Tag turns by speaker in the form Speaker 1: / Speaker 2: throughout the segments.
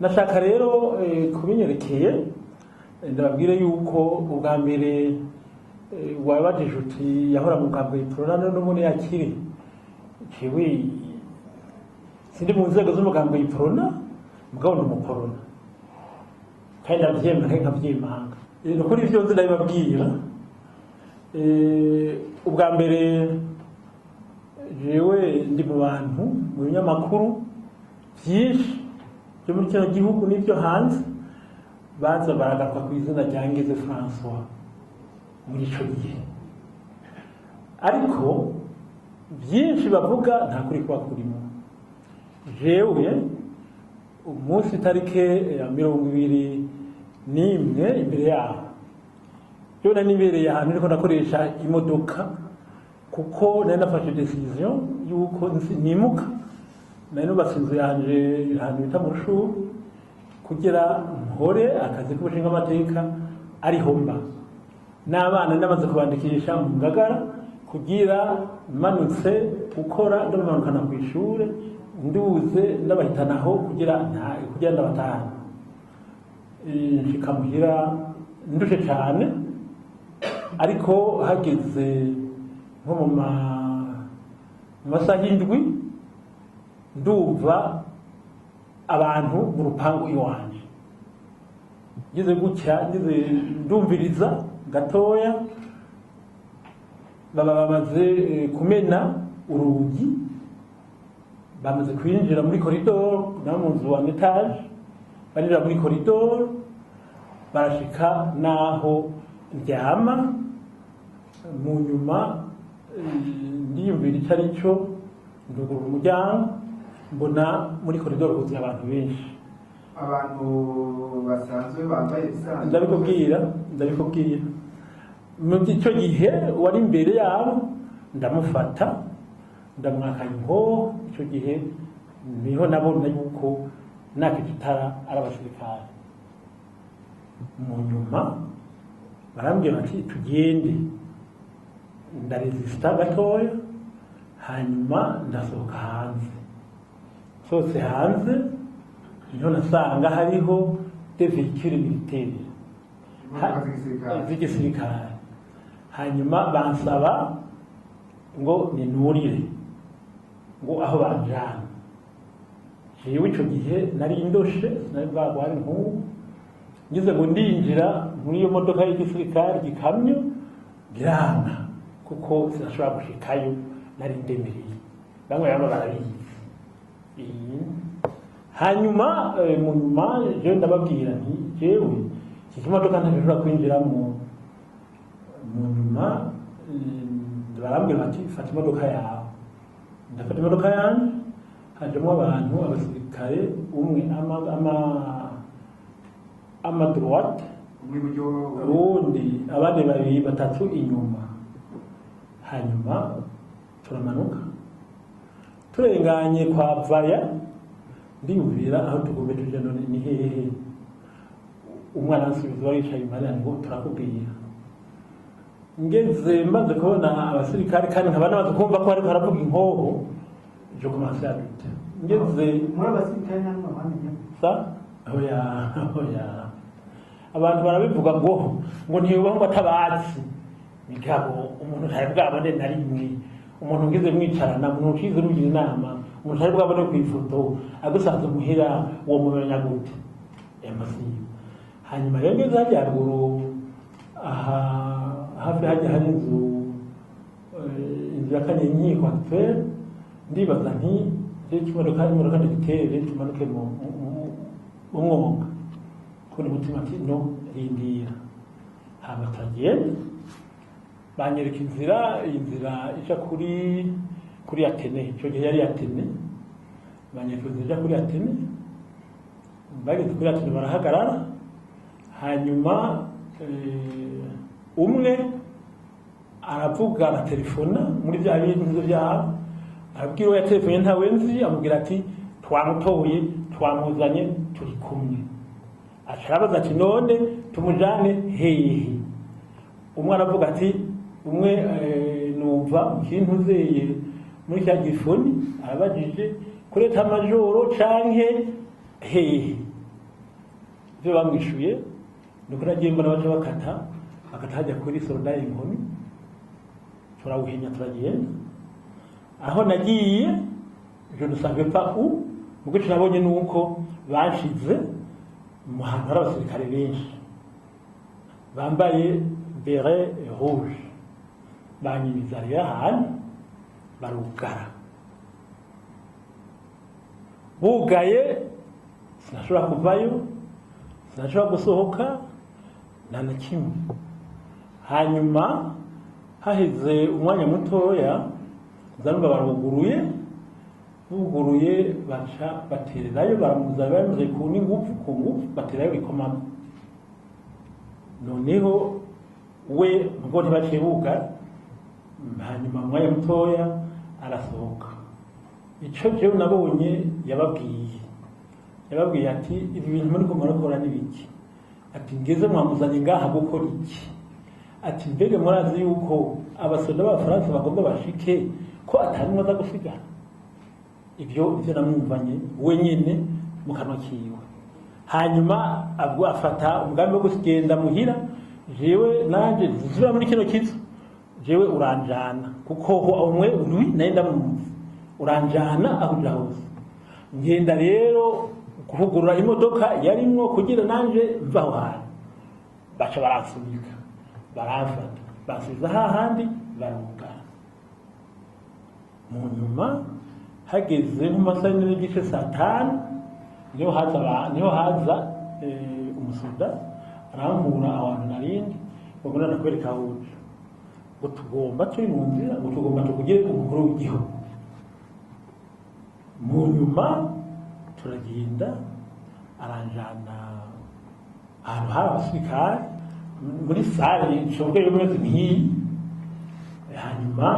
Speaker 1: nashaka rero kubinyerekeye ndababwire yuko ubwa mbere wabajije uti yahora mu bwambwe iprona n'ubundi yakiri jewe sindi mu nzego z'umugambwe iprona mugabo ndumukorona kandi ndavyemera kandi nkavyimanga nukuri ivyo nzi ndabibabwira ubwa mbere jewe ndi mu bantu mu binyamakuru byinshi byo muri kino gihugu n'ibyo hanze baza baragaruka ku izina rya Ngeze François muri ico gihe, ariko byinshi bavuga nta kuri kuba kurimo. Jewe umunsi tarike ya 21 imbere yaho yo nanibereye ahantu ariko nakoresha imodoka kuko nari nafashe decision yuko nimuka nari nubatse inzu yanje ahantu bita mu Rushuru kugira nkore akazi k'ubushinga amateka ariho mba n'abana namaze kubandikisha mu Ngagara kugira manutse gukora ndamanukana ku ishure nduze ndabahitanaho kugira ndabatahana nshikamuhira ndushe cyane, ariko hageze nko mu masaha y'indwi ndumva abantu mu rupangu iwanje ngeze gutya ndumviriza gatoya baba bamaze kumena urugi, bamaze kwinjira muri koridoro na mu nzu wa etage, barinjira muri koridoro barashika naho ndyama mu nyuma ndiyumvira icyo ari cyo ndugura umuryango mbona muri koridoro huzuye abantu benshi,
Speaker 2: abantu basanzwe bambaye bisanzwe.
Speaker 1: ndabikubwira mu icyo gihe wari imbere yabo ndamufata ndamwakanya inkoho. Icyo gihe niho nabona yuko nakitara ari abasirikare. Mu nyuma barambwira bati tugende, ndaresista gatoya hanyuma ndasohoka hanze. Sose hanze niho nasanga hariho des véhicules militaires z'igisirikare, hanyuma bansaba ngo ninurire ngo aho banjana. Jewe ico gihe nari ndoshe nari bwagwari nk'ubu ngize ngo ndinjira muri iyo modoka y'igisirikare gikamyo biranga kuko sinashobora gushikayo nari ndemereye, bamwe bamwe barabizi. Hanyuma mu nyuma jewe ndababwira nti jewe iki kimodoka ntashobora kwinjira mu nyuma barambwira bati fata imodoka yawe. Ndafata imodoka yanjye hajemo abantu abasirikare umwe ama droite ubundi abandi babiri batatu inyuma. Hanyuma turamanuka turenganye kwa Vaya ndiyumvira aho tugombe tujya none ni hehe. Umwana w'isubizo wicaye impande ngo turakubwira. Ngeze maze kubona abasirikare kandi nkaba namaze kumva ko ariko haravuga inkoho je commence à douter. Ngeze
Speaker 2: muri abasirikare namwe bamenye
Speaker 1: sa oya abantu barabivuga ngo ntibaho batabazi migabo umuntu ntari bwabone na rimwe, umuntu ngize mwicarana umuntu ucize rugira inama umuntu ntari bwabone ku ifoto agusanze muhira uwo mumenya gute emasiyo. Hanyuma rero ngeze hajya haruguru aha hafi hajya hari inzu ya Kanyenkiko atwere ndibaza nti je kimodoka giterere tumanuke mu mwonga kuri mutima ati no rindira. Hama tagenda banyereka inzira ija kuri Atene. Icyo gihe yari Atene, banyereka inzira ija kuri Atene. Bageze kuri Atene barahagarara, hanyuma umwe aravuga na telefona muri bya bintu byabo, arabwira uwo yatelefone ntawe nzi, amubwira ati twamutoye twamuzanye turi kumwe. Asharabaza ati none tumujane hehe. Umwe aravuga ati umwe numva ikintu zeye muri cya gifoni arabajije kuri eta majoro canke hehe. ibyo bamwishuye nuko nagiye mbona baca bakata hajya kuri sorodari inkoni turawuhinya turagenda aho nagiye je ne savais pas où mugo nabonye nuko bashize mu hantu hari abasirikare benshi bambaye beret rouge banyiriza rero ahantu barugara bugaye sinashobora kuvayo sinashobora gusohoka nta na kimwe hanyuma haheze umwanya mutoya nzarumva buguruye baca batererayo baramuzana bamaze ku ngufu batererayo bikomamo noneho we ngo ntibaciye bugara hanyuma mu mwanya mutoya arasohoka icyo jewe nabonye yababwiye ati ibi bintu muri murakora ni biki ati ngeze mwamuzanye ngaha gukora iki ati mbega murazi yuko abasoda b'abafaransa bagomba bashike ko atari aza gusigara ibyo namwumvanye wenyine mu kanwa kiwe hanyuma afata umugambi wo kugenda muhira jewe nanje zisubira muri kino kizu jewe uranjana kuko umwe uri naye ndamwumva uranjana aho uja hose ngenda rero kuvugurura imodoka yarimwo kugira nanje mva aho hantu baca baransunika baramfata basiza hahandi barugara mu nyuma hageze mu masaha n'igice saa tanu niho haza umusoda arampura abantu narindi bagomba nakwereka aho uje ngo tugomba turi mu nzira ngo tugomba tukugire umukuru w'igihugu mu nyuma turagenda aranjana ahantu hari abasirikare muri sare ishobora yo muri nk'iyi hanyuma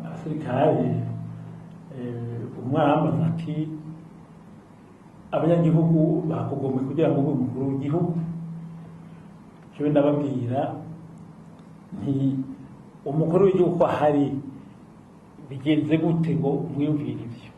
Speaker 1: abasirikare umwana ambaza ati abanyagihugu bakugomba kugira ngo ube umukuru w'igihugu jewe ndababwira nti umukuru w'igihugu ko ahari bigenze gute ngo mwiyumvire ibyo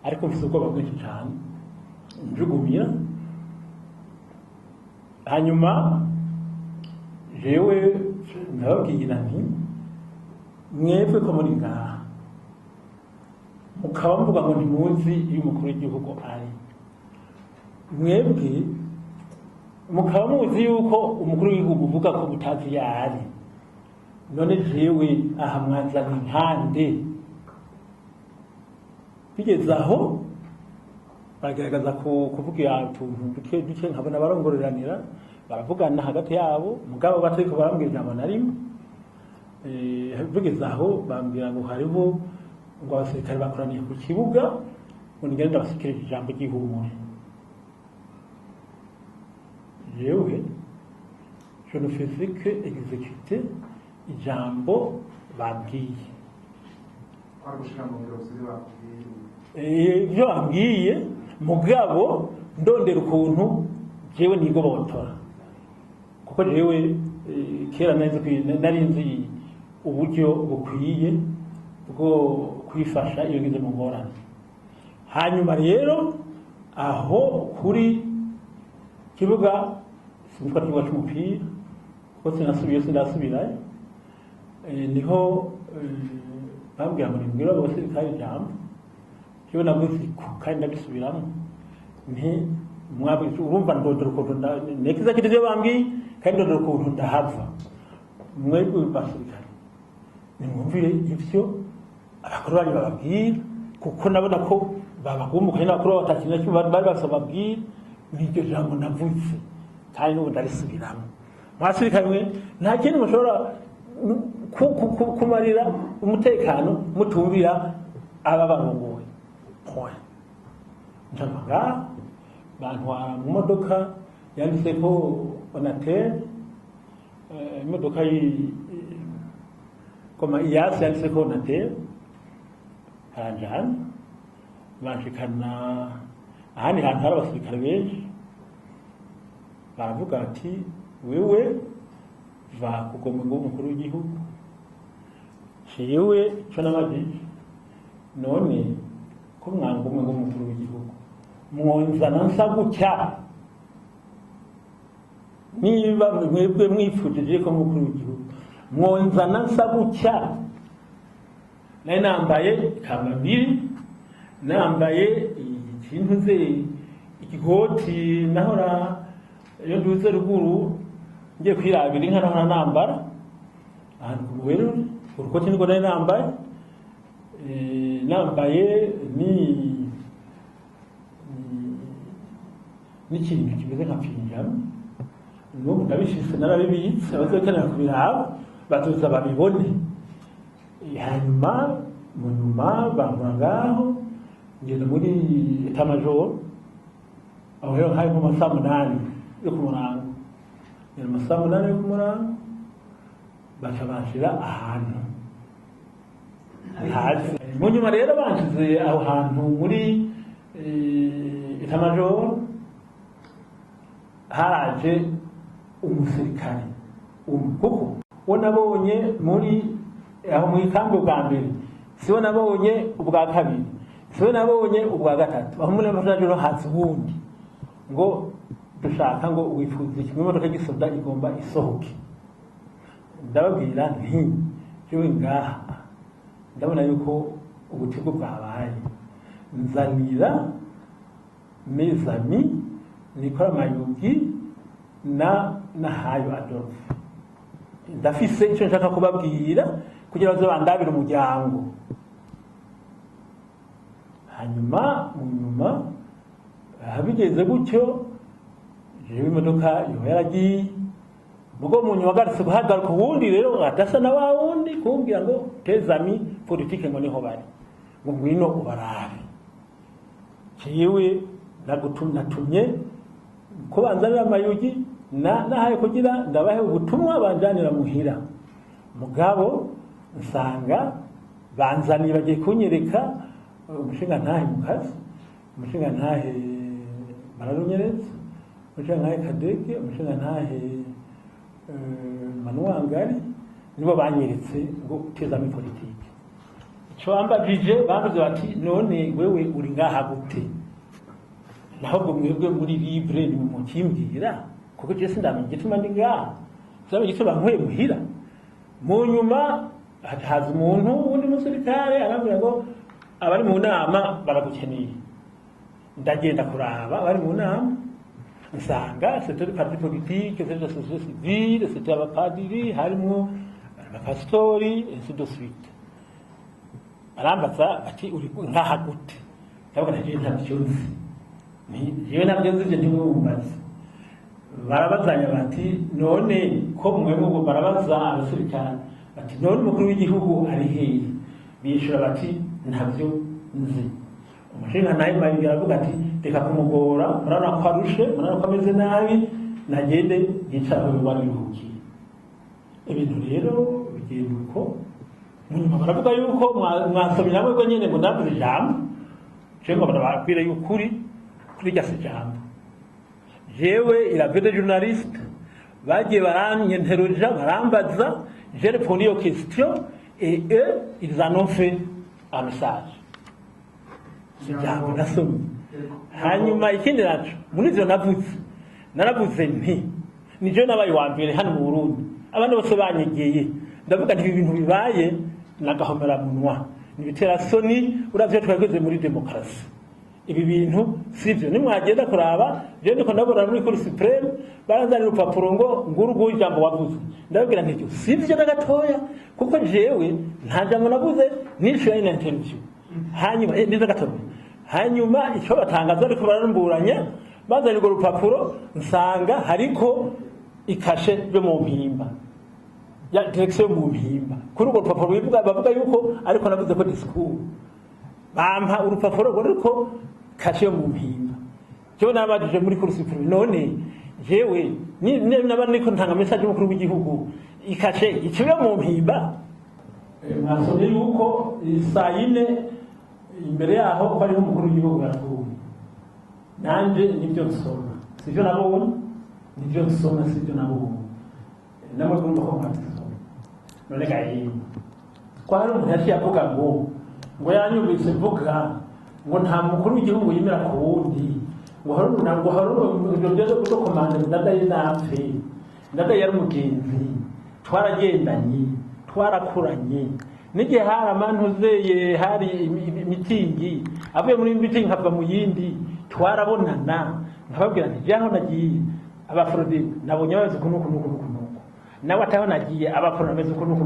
Speaker 1: ariko mfise ubwoba bwinshi cyane njugumira hanyuma jewe ndababwira nti mwebwe ko muri ngaha mukaba mvuga ngo ntimuzi iyo umukuru w'igihugu ari mwebwe mukaba muzi yuko umukuru w'igihugu uvuga ko mutazi iyo ari none jewe aha mwanzana impande bigeze aho baragaragaza kuvuga utuntu duke nkabona barongororanira baravugana hagati yabo mugabo batariko barambwira ijambo na rimwe bigeze aho bambwira ngo hariho ngo abasirikare bakoraniye ku kibuga ngo nigende basikirije ijambo ry'ihumure jewe je ne faisais que exécuter ijambo babwiye ibyo bambwiye mugabo ndondera ukuntu jewe nigobotora kuko jewe kera nari nzi uburyo bukwiye bwo kwifasha iyo ngize mu ngorane hanyuma rero aho kuri kibuga sinitwa kibuga cy'umupira kuko sindasubirayo niho bambwira ngo nimbwira abasirikare ijambo jewe navuze kandi ndabisubiramo nti urumva ndondera ukuntu nekiza kiri ibyo bambwiye kandi ndondera ukuntu ndahava mwebwe basirikare nimwumvire ibyo abakuru banyu bababwira kuko nabona ko babagumukanye n'abakuru batakintu na kimwe bari bafise babwira n'iryo jambo navuze kandi n'ubu ndarisubiramo mwasirikare mwe nta kindi mushobora kumarira umutekano mutumvira aba barongoye njamaga bantwara mu modoka yanditseko Onatel imodoka koma iyasi yanditseko Onatel haranjana banshikana ahandi hantu hari abasirikare benshi baravuga ati wewe va kugomba ngo umukuru w'igihugu jewe cyo nabajije none ko mwangomwe ngo umukuru w'igihugu mwonzana nsa gutya niba mwebwe mwifujije ko mukuru w'igihugu mwonzana nsa gutya nari nambaye kamabiri nambaye ikintu ze ikigoti nahora iyo nduze ruguru ngiye kwirabira inka nahora nambara ahantu ku Buberure urukoti niko nari nambaye nambaye n'ikintu kimeze nka pinjama n'ubu ndabishise narabibitse abazokenera kubiraba batuza babibone hanyuma mu nyuma bambura ngaho ngenda muri etamajoro aho rero hari mu masaha 8 yo ku murango ngenda mu masaha 8 yo ku murango baca banshira ahantu hasi mu nyuma rero banshize aho hantu muri etamajoro haraje umusirikare kuko uwo nabonye muri aho mu ikambi bwa mbere siwe nabonye ubwa kabiri siwe nabonye ubwa gatatu aho muri amajoro hazi ubundi ngo dushaka ngo wifuza kimwe imodoka gisoda igomba isohoke ndababwira nti jewe ngaha ndabona yuko ubutego bwabaye nzanira mes amis Nicolas Mayugi na Hayo Adolphe ndafise icyo nshaka kubabwira kugira ngo bandabire umuryango hanyuma mu nyuma habigeze gutyo jewe imodoka yo yaragiye mugo mu nyuma garutse guhagaruka ubundi rero adasa na wa wundi kumbwira ngo tezami politique ngo niho bari ngo ngwino ubarabe ciwe natumye ko banzanira Mayugi nahaye kugira ndabahe ubutumwa banjanira muhira mugabo nsanga banzaniye bagiye kunyereka umushinga ntahe mukazi umushinga ntahe bararunyereza umushinga ntahe Kadege umushinga ntahe Manuwangari nibo banyeretse ngo tezami politike ico ambajije bavuze bati none wewe uri ngaha gute naho ngo mwebwe muri libre ni mu kimbwira kuko je sindamenye gituma ndi ngaha sabe gituma nkwe muhira mu nyuma haza umuntu undi musirikare arambwira ngo abari mu nama baragukeneye ndagenda kuraba abari mu nama nsanga c'était le parti politique c'était la société civile c'était abapadiri harimo abapastori ainsi de suite arambaza ati uri ngaha gute ndabona je ntabyo nzi yewe nabyo nzi je ntiwumbaza barabazanya bati none ko mwebwe ngo barabaza abasirikare bati none umukuru w'igihugu ari hehe bishura bati ntabyo nzi umushinga naye Mayugi aravuga ati reka kumugora murana ko arushe murana ko ameze nabi nagende yicara aho wabiruhukiye ibintu rero bigenda uko munyuma baravuga yuko mwasomye namwe ko nyene ngo ndavuze ijambo cengo barababwira y'ukuri kuri rya sijambo jewe il avait des journalistes bagiye baranyenteroja barambaza j'ai répondu aux questions et eux ils en ont fait un message sijambo nasomye hanyuma ikindi naco muri ivyo naravuze nti nijo nabaye wa mbere hano mu Burundi abandi bose banyegeye ndavuga nti ibintu bibaye nagahomera munwa nibitera soni uravye twageze muri demokarasi ibi bintu sivyo nimwagenda kuraba je ndiko ndabona muri Cour Supreme baranzanira urupapuro ngo ngurugo ijambo wavuze ndababwira nti sivyo ndagatoya kuko jewe nta jambo navuze nishuye ina interview hanyuma niza gatoya hanyuma icyo batangaza ariko bararumburanya bazanira urupapuro nsanga hariko ikashe byo mu mpimba ya direction mu mpimba kuri urwo rupapuro bavuga yuko ariko navuze ko discours bampa urupapuro rwo kashe mu mpimba cyo nabajije muri Cour Supreme none jewe ni nabandi ko ntanga message y'umukuru w'igihugu ikashe iciwe mu mpimba mwasomye yuko sayine imbere yaho ko ari umukuru w'igihugu yaravuye nanje nibyo nsoma sivyo nabonye nibyo nsoma sivyo nabonye namwe kumva ko mwasoma none gayi kwari umuntu yavuga ngo yanyumvise mvuga ngo nta mukuru w'igihugu yimera ku wundi ngo haruro ibyo byo komanda ndadaye napfe ndadaye yari umugenzi twaragendanye twarakuranye n'igihe hari amantuzeye hari imitingi avuye muri mitingi nkava mu yindi twarabonana nkababwira nti jyaho nagiye abafrodi nabonye bazi kunuku nawe ataho nagiye abafrodi bameze kunuku